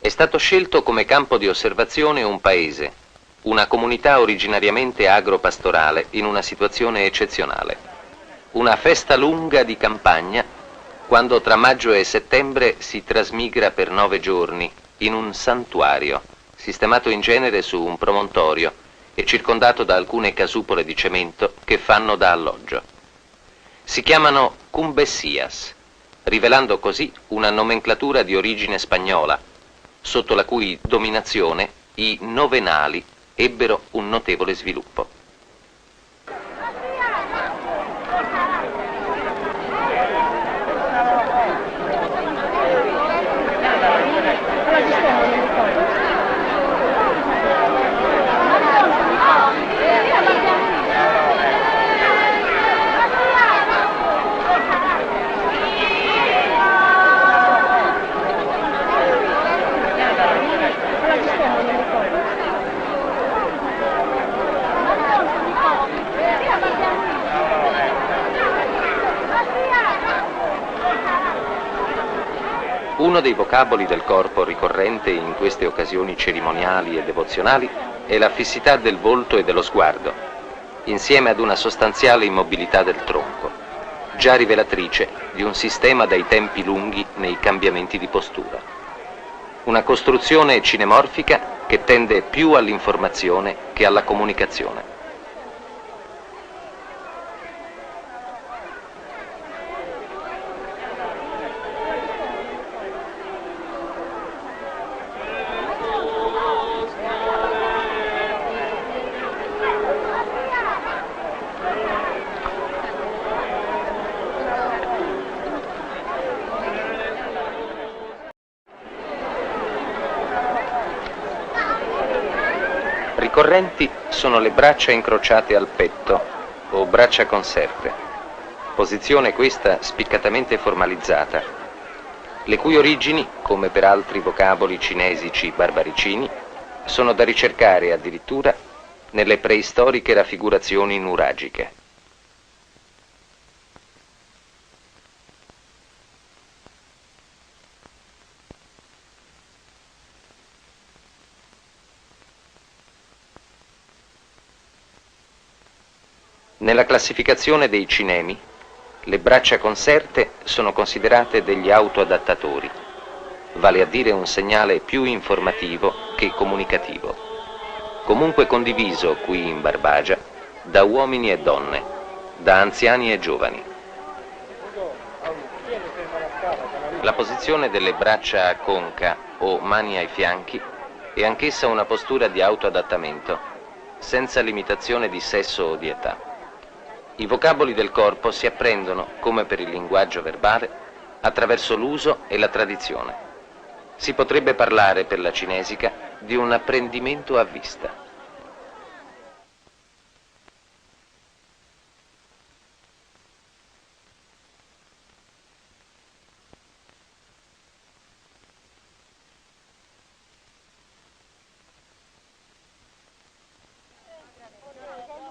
È stato scelto come campo di osservazione un paese, una comunità originariamente agro-pastorale in una situazione eccezionale. Una festa lunga di campagna, quando tra maggio e settembre si trasmigra per 9 giorni in un santuario, sistemato in genere su un promontorio e circondato da alcune casupole di cemento che fanno da alloggio. Si chiamano cumbessias, rivelando così una nomenclatura di origine spagnola, sotto la cui dominazione i novenali ebbero un notevole sviluppo. Uno dei vocaboli del corpo ricorrente in queste occasioni cerimoniali e devozionali è la fissità del volto e dello sguardo, insieme ad una sostanziale immobilità del tronco, già rivelatrice di un sistema dai tempi lunghi nei cambiamenti di postura. Una costruzione cinemorfica che tende più all'informazione che alla comunicazione. Ricorrenti sono le braccia incrociate al petto o braccia conserte, posizione questa spiccatamente formalizzata, le cui origini, come per altri vocaboli cinesici barbaricini, sono da ricercare addirittura nelle preistoriche raffigurazioni nuragiche. Nella classificazione dei cinemi, le braccia conserte sono considerate degli autoadattatori, vale a dire un segnale più informativo che comunicativo, comunque condiviso qui in Barbagia da uomini e donne, da anziani e giovani. La posizione delle braccia a conca o mani ai fianchi è anch'essa una postura di autoadattamento, senza limitazione di sesso o di età. I vocaboli del corpo si apprendono, come per il linguaggio verbale, attraverso l'uso e la tradizione. Si potrebbe parlare, per la cinesica, di un apprendimento a vista.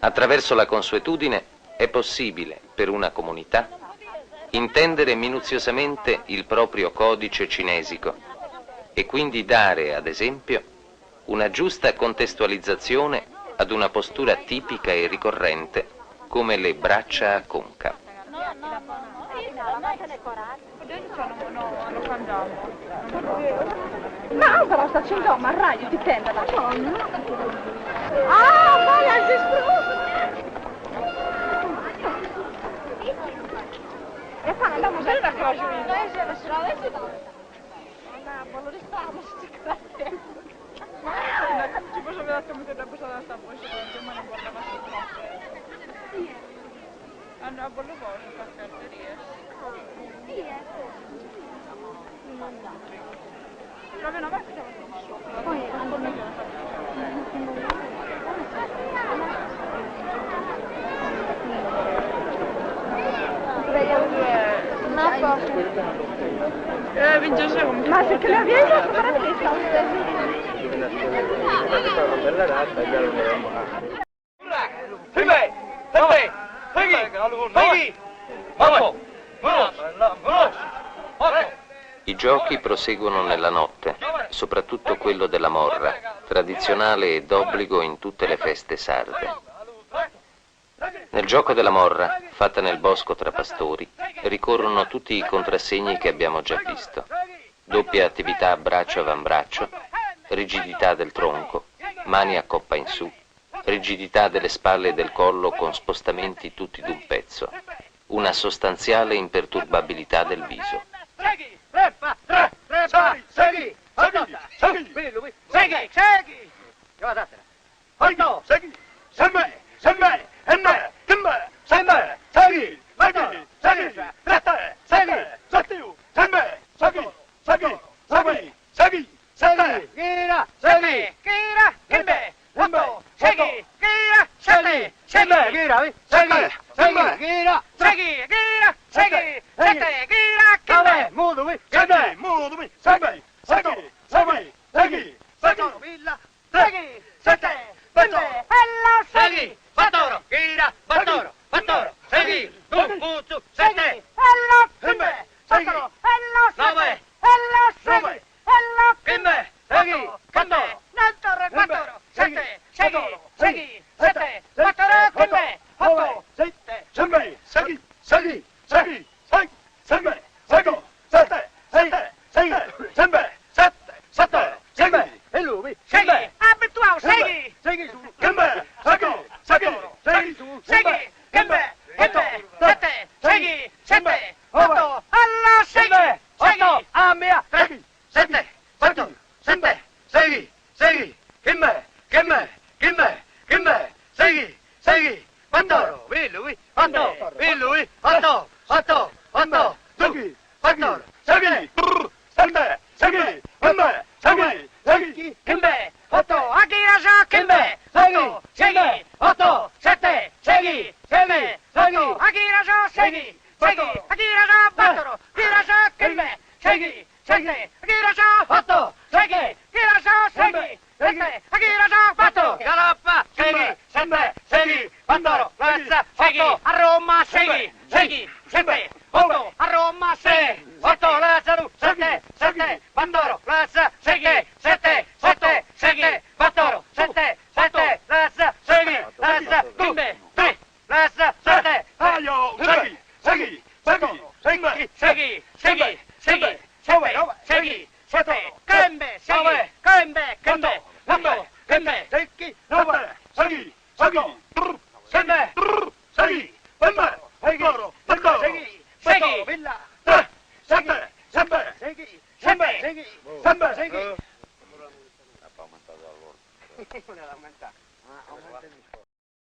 Attraverso la consuetudine è possibile, per una comunità, intendere minuziosamente il proprio codice cinesico e quindi dare, ad esempio, una giusta contestualizzazione ad una postura tipica e ricorrente come le braccia a conca. Ma però sta facendo ma radio ti tenta da Ah, vai al destro! E fa, andiamo a una cosa. Volevo restare, ci posso vedere che mi bussata sta poi se ma non guardava su troppo. Hanno a volevo fare carterie. Proprio una volta poi ma perché la via è ancora testa? Bella rata, già lo vedremo. I giochi proseguono nella notte, soprattutto quello della morra, tradizionale e d'obbligo in tutte le feste sarde. Nel gioco della morra, fatta nel bosco tra pastori, ricorrono tutti i contrassegni che abbiamo già visto. Doppia attività braccio-avambraccio, rigidità del tronco, mani a coppa in su, rigidità delle spalle e del collo con spostamenti tutti d'un pezzo, una sostanziale imperturbabilità del viso.